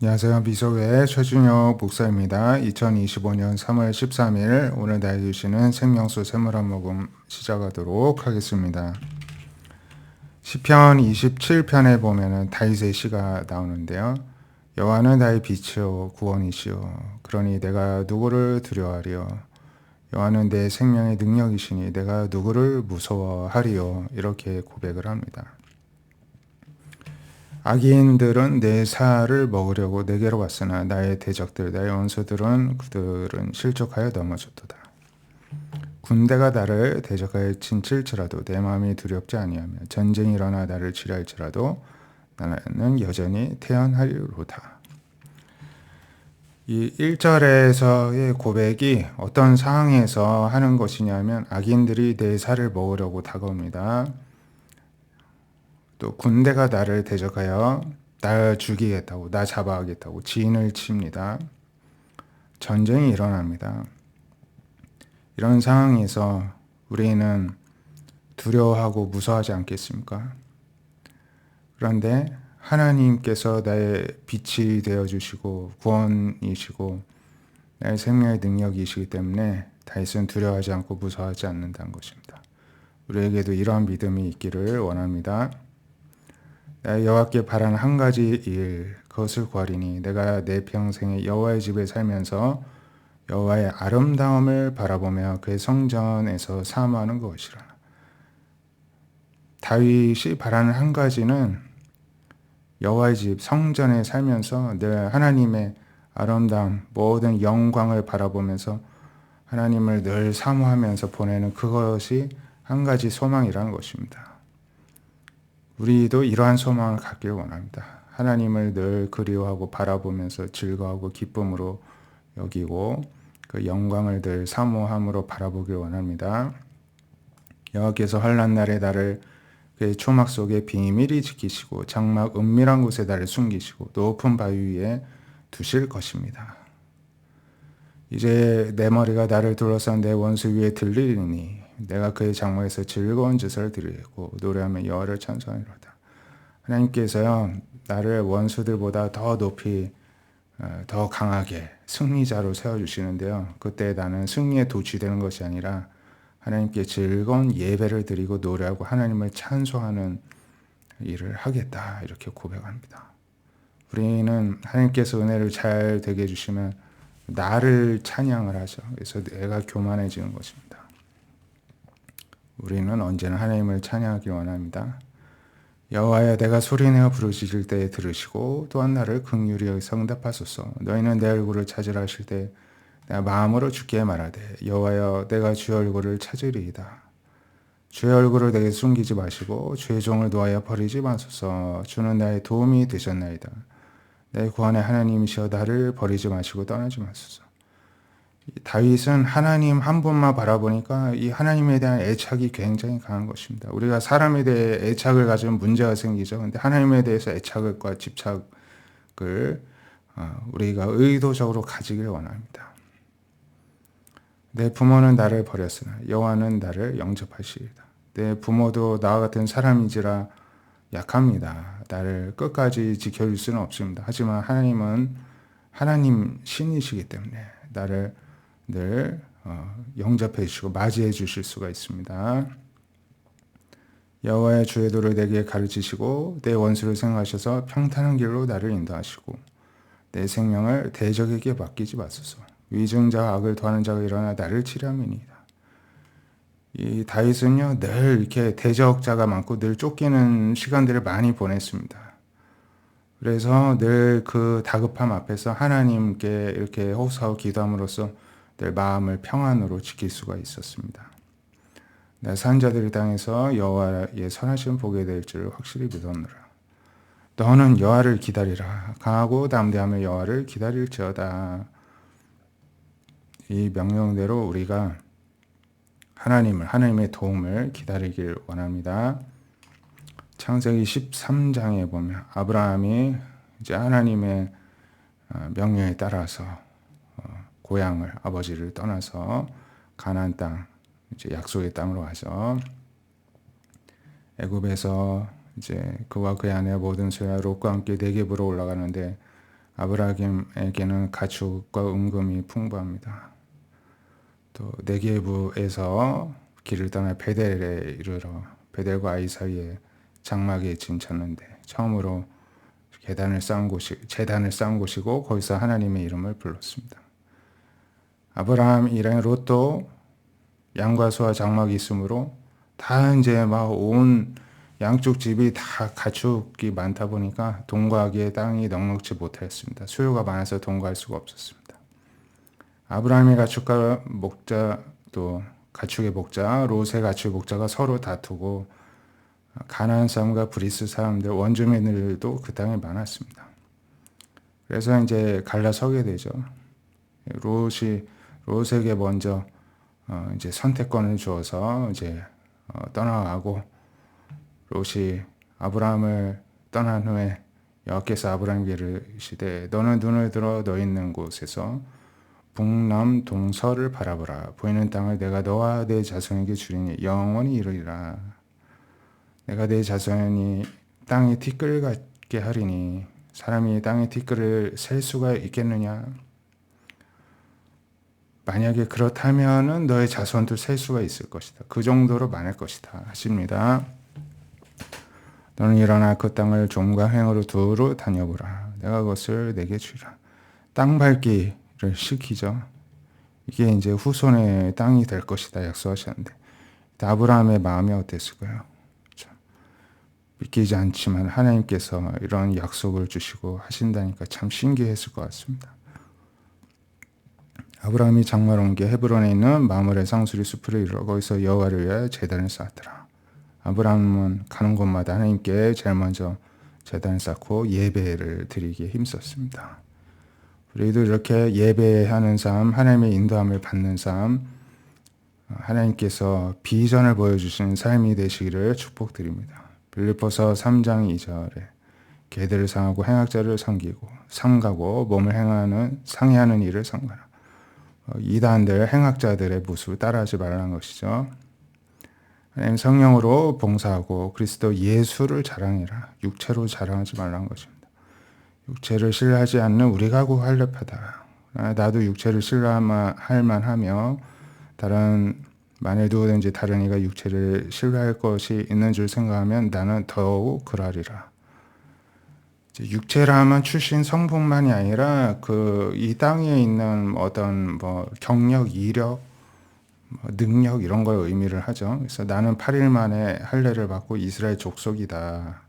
안녕하세요. 미소의 최준혁 목사입니다. 2025년 3월 13일 오늘 나에 주시는 생명수 새물 한 모금 시작하도록 하겠습니다. 시편 27편에 보면은 다윗의 시가 나오는데요. 여호와는 나의 빛이요 구원이시요 그러니 내가 누구를 두려워하리요. 여호와는 내 생명의 능력이시니 내가 누구를 무서워하리요. 이렇게 고백을 합니다. 악인들은 내 살을 먹으려고 내게로 왔으나 나의 대적들, 나의 원수들은 그들은 실족하여 넘어졌도다. 군대가 나를 대적하여 친칠지라도 내 마음이 두렵지 아니하며 전쟁이 일어나 나를 치려할지라도 나는 여전히 태어나리로다. 이 1절에서의 고백이 어떤 상황에서 하는 것이냐면 악인들이 내 살을 먹으려고 다가옵니다. 또 군대가 나를 대적하여 나 죽이겠다고, 나 잡아가겠다고 진을 칩니다. 전쟁이 일어납니다. 이런 상황에서 우리는 두려워하고 무서워하지 않겠습니까? 그런데 하나님께서 나의 빛이 되어주시고 구원이시고 나의 생명의 능력이시기 때문에 다윗은 두려워하지 않고 무서워하지 않는다는 것입니다. 우리에게도 이러한 믿음이 있기를 원합니다. 여호와께 바라는 한 가지 일 그것을 구하리니 내가 내 평생에 여호와의 집에 살면서 여호와의 아름다움을 바라보며 그의 성전에서 사모하는 것이라. 다윗이 바라는 한 가지는 여호와의 집 성전에 살면서 늘 하나님의 아름다움 모든 영광을 바라보면서 하나님을 늘 사모하면서 보내는 그것이 한 가지 소망이라는 것입니다. 우리도 이러한 소망을 갖기를 원합니다. 하나님을 늘 그리워하고 바라보면서 즐거워하고 기쁨으로 여기고 그 영광을 늘 사모함으로 바라보길 원합니다. 여호와께서 환난 날에 나를 그의 초막 속에 비밀히 지키시고 장막 은밀한 곳에 나를 숨기시고 높은 바위 위에 두실 것입니다. 이제 내 머리가 나를 둘러싼 내 원수 위에 들리리니 내가 그의 장막에서 즐거운 짓을 드리고 노래하며 여호와를 찬송하리로다. 하나님께서요 나를 원수들보다 더 높이 더 강하게 승리자로 세워주시는데요. 그때 나는 승리에 도취되는 것이 아니라 하나님께 즐거운 예배를 드리고 노래하고 하나님을 찬송하는 일을 하겠다 이렇게 고백합니다. 우리는 하나님께서 은혜를 잘 되게 해주시면 나를 찬양을 하죠. 그래서 내가 교만해지는 것입니다. 우리는 언제나 하나님을 찬양하기 원합니다. 여호와여 내가 소리내어 부르짖을 때에 들으시고 또한 나를 긍휼히 여기서 응답하소서. 너희는 내 얼굴을 찾으라 하실 때 내가 마음으로 주께 말하되 여호와여 내가 주의 얼굴을 찾으리이다. 주의 얼굴을 내게 숨기지 마시고 주의 종을 놓아여 버리지 마소서. 주는 나의 도움이 되셨나이다. 내 구원의 하나님이시여 나를 버리지 마시고 떠나지 마소서. 다윗은 하나님 한 분만 바라보니까 이 하나님에 대한 애착이 굉장히 강한 것입니다. 우리가 사람에 대해 애착을 가지면 문제가 생기죠. 근데 하나님에 대해서 애착과 집착을 우리가 의도적으로 가지길 원합니다. 내 부모는 나를 버렸으나 여호와는 나를 영접하시리다. 내 부모도 나와 같은 사람인지라 약합니다. 나를 끝까지 지켜줄 수는 없습니다. 하지만 하나님은 하나님 신이시기 때문에 나를 늘 영접해 주시고 맞이해 주실 수가 있습니다. 여호와의 주의 도를 내게 가르치시고 내 원수를 생각하셔서 평탄한 길로 나를 인도하시고 내 생명을 대적에게 맡기지 마소서. 위증자와 악을 더하는 자가 일어나 나를 치려함이니이다. 이 다윗은요 늘 이렇게 대적자가 많고 늘 쫓기는 시간들을 많이 보냈습니다. 그래서 늘 그 다급함 앞에서 하나님께 이렇게 호소하고 기도함으로써 늘 마음을 평안으로 지킬 수가 있었습니다. 내 산자들의 땅에서 여호와의 선하심을 보게 될 줄 확실히 믿었노라. 너는 여호와를 기다리라. 강하고 담대하며 여호와를 기다릴지어다. 이 명령대로 우리가 하나님의 도움을 기다리길 원합니다. 창세기 13장에 보면 아브라함이 이제 하나님의 명령에 따라서 고향을 아버지를 떠나서 가나안 땅 이제 약속의 땅으로 가서 애굽에서 이제 그와 그의 아내 모든 소야 롯과 함께 네겝으로 올라가는데 아브라함에게는 가축과 은금이 풍부합니다. 또 네게부에서 길을 떠나 베델에 이르러 베델과 아이 사이에 장막이 진쳤는데 처음으로 제단을 쌓은 곳이고 거기서 하나님의 이름을 불렀습니다. 아브라함 일행 롯도 양과 소와 장막이 있으므로 다 이제 막 온 양쪽 집이 다 가축이 많다 보니까 동거하기에 땅이 넉넉지 못했습니다. 수요가 많아서 동거할 수가 없었습니다. 아브라함의 가축과 목자 또 가축의 목자 롯의 가축의 목자가 서로 다투고 가나안 사람과 브리스 사람들 원주민들도 그 땅에 많았습니다. 그래서 이제 갈라서게 되죠. 롯에게 먼저 이제 선택권을 주어서 이제 떠나가고 롯이 아브라함을 떠난 후에 여호와께서 아브라함에게 이르시되 너는 눈을 들어 너 있는 곳에서 북남 동서를 바라보라. 보이는 땅을 내가 너와 내 자손에게 주리니 영원히 이르리라. 내가 내 자손이 땅의 티끌 같게 하리니 사람이 땅의 티끌을 셀 수가 있겠느냐? 만약에 그렇다면은 너의 자손도 셀 수가 있을 것이다. 그 정도로 많을 것이다 하십니다. 너는 일어나 그 땅을 종과 횡으로 두루 다녀보라. 내가 그것을 내게 주리라. 땅 밟기를 시키죠. 이게 이제 후손의 땅이 될 것이다 약속하셨는데 아브라함의 마음이 어땠을까요? 믿기지 않지만 하나님께서 이런 약속을 주시고 하신다니까 참 신기했을 것 같습니다. 아브라함이 장마를 옮겨 헤브론에 있는 마므레 상수리 숲으로 이르러 거기서 여호와를 위하여 제단을 쌓았더라. 아브라함은 가는 곳마다 하나님께 제일 먼저 제단을 쌓고 예배를 드리기에 힘썼습니다. 우리도 이렇게 예배하는 삶, 하나님의 인도함을 받는 삶, 하나님께서 비전을 보여주시는 삶이 되시기를 축복드립니다. 빌립보서 3장 2절에 개들을 상하고 행악자를 삼가고 몸을 상해하는 일을 삼가라. 이단들 행악자들의 모습을 따라하지 말라는 것이죠. 하나님 성령으로 봉사하고 그리스도 예수를 자랑해라. 육체로 자랑하지 말라는 것입니다. 육체를 신뢰하지 않는 우리가 고 활렵하다. 나도 육체를 신뢰할 만하며 만일 누구든지 다른 이가 육체를 신뢰할 것이 있는 줄 생각하면 나는 더욱 그러하리라. 육체라면 출신 성분만이 아니라 이 땅에 있는 어떤 경력, 이력, 능력 이런 걸 의미를 하죠. 그래서 나는 8일 만에 할례를 받고 이스라엘 족속이다.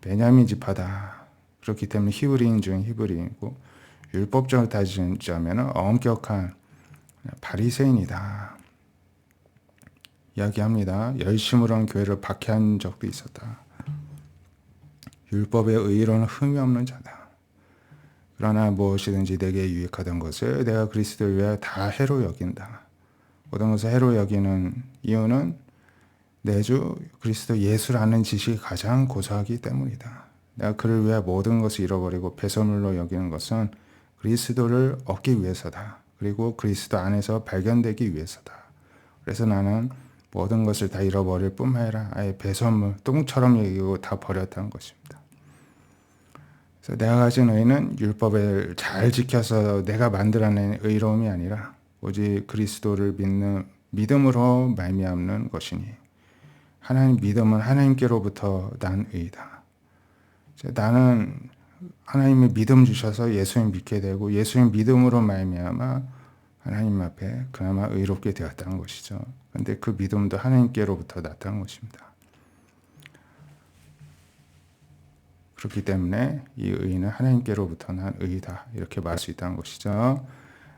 베냐민 지파다. 그렇기 때문에 히브리인 중 히브리인이고 율법적으로 따지자면 엄격한 바리새인이다. 이야기합니다. 열심으로는 교회를 박해한 적도 있었다. 율법의 의로는 흠이 없는 자다. 그러나 무엇이든지 내게 유익하던 것을 내가 그리스도를 위하여 다 해로 여긴다. 모든 것을 해로 여기는 이유는 내 주 그리스도 예수라는 지식이 가장 고소하기 때문이다. 내가 그를 위해 모든 것을 잃어버리고 배설물로 여기는 것은 그리스도를 얻기 위해서다. 그리고 그리스도 안에서 발견되기 위해서다. 그래서 나는 모든 것을 다 잃어버릴 뿐만 아니라 아예 배설물, 똥처럼 여기고 다 버렸다는 것입니다. 그래서 내가 가진 의는 율법을 잘 지켜서 내가 만들어낸 의로움이 아니라 오직 그리스도를 믿는 믿음으로 말미암는 것이니 하나님 믿음은 하나님께로부터 난 의이다. 나는 하나님의 믿음 주셔서 예수님 믿게 되고 예수님 믿음으로 말미암아 하나님 앞에 그나마 의롭게 되었다는 것이죠. 그런데 그 믿음도 하나님께로부터 났다는 것입니다. 그렇기 때문에 이 의는 하나님께로부터 난 의이다. 이렇게 말할 수 있다는 것이죠.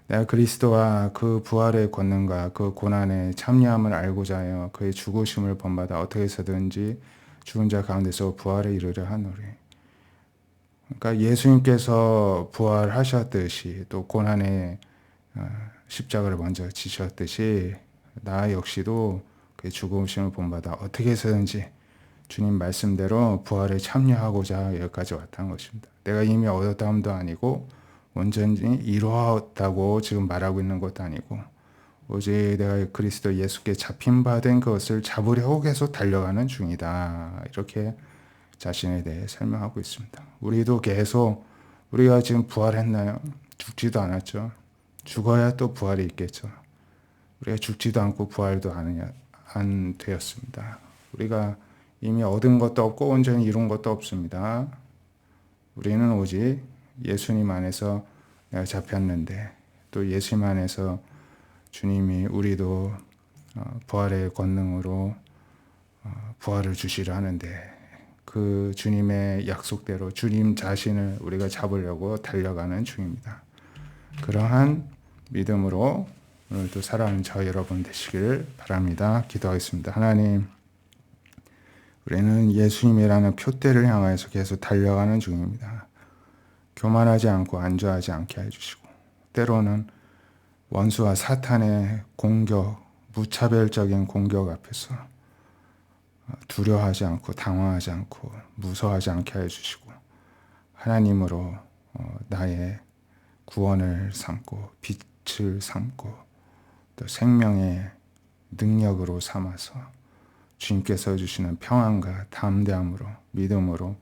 내가 그리스도와 그 부활의 권능과 그 고난의 참여함을 알고자 하여 그의 죽으심을 본받아 어떻게 해서든지 죽은 자 가운데서 부활에 이르려 하노니. 그러니까 예수님께서 부활하셨듯이 또 고난의 십자가를 먼저 지셨듯이 나 역시도 그의 죽으심을 본받아 어떻게 해서든지 주님 말씀대로 부활에 참여하고자 여기까지 왔다는 것입니다. 내가 이미 얻었다함도 아니고 온전히 이루었다고 지금 말하고 있는 것도 아니고 오직 내가 그리스도 예수께 잡힌 바 된 것을 잡으려고 계속 달려가는 중이다. 이렇게 자신에 대해 설명하고 있습니다. 우리도 계속 우리가 지금 부활했나요? 죽지도 않았죠. 죽어야 또 부활이 있겠죠. 우리가 죽지도 않고 부활도 안 되었습니다. 우리가 이미 얻은 것도 없고 온전히 이룬 것도 없습니다. 우리는 오직 예수님 안에서 내가 잡혔는데 또 예수님 안에서 주님이 우리도 부활의 권능으로 부활을 주시려 하는데 그 주님의 약속대로 주님 자신을 우리가 잡으려고 달려가는 중입니다. 그러한 믿음으로 오늘도 살아가는 저 여러분 되시길 바랍니다. 기도하겠습니다. 하나님, 우리는 예수님이라는 표대를 향해서 계속 달려가는 중입니다. 교만하지 않고 안주하지 않게 해주시고 때로는 원수와 사탄의 공격, 무차별적인 공격 앞에서 두려워하지 않고 당황하지 않고 무서워하지 않게 해주시고 하나님으로 나의 구원을 삼고 빛을 삼고 또 생명의 능력으로 삼아서 주님께서 주시는 평안과 담대함으로 믿음으로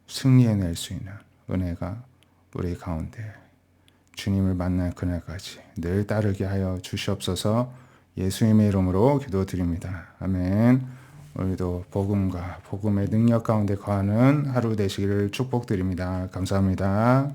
승리해낼 수 있는 은혜가 우리 가운데 주님을 만날 그날까지 늘 따르게 하여 주시옵소서. 예수님의 이름으로 기도드립니다. 아멘. 오늘도 복음과 복음의 능력 가운데 거하는 하루 되시기를 축복드립니다. 감사합니다.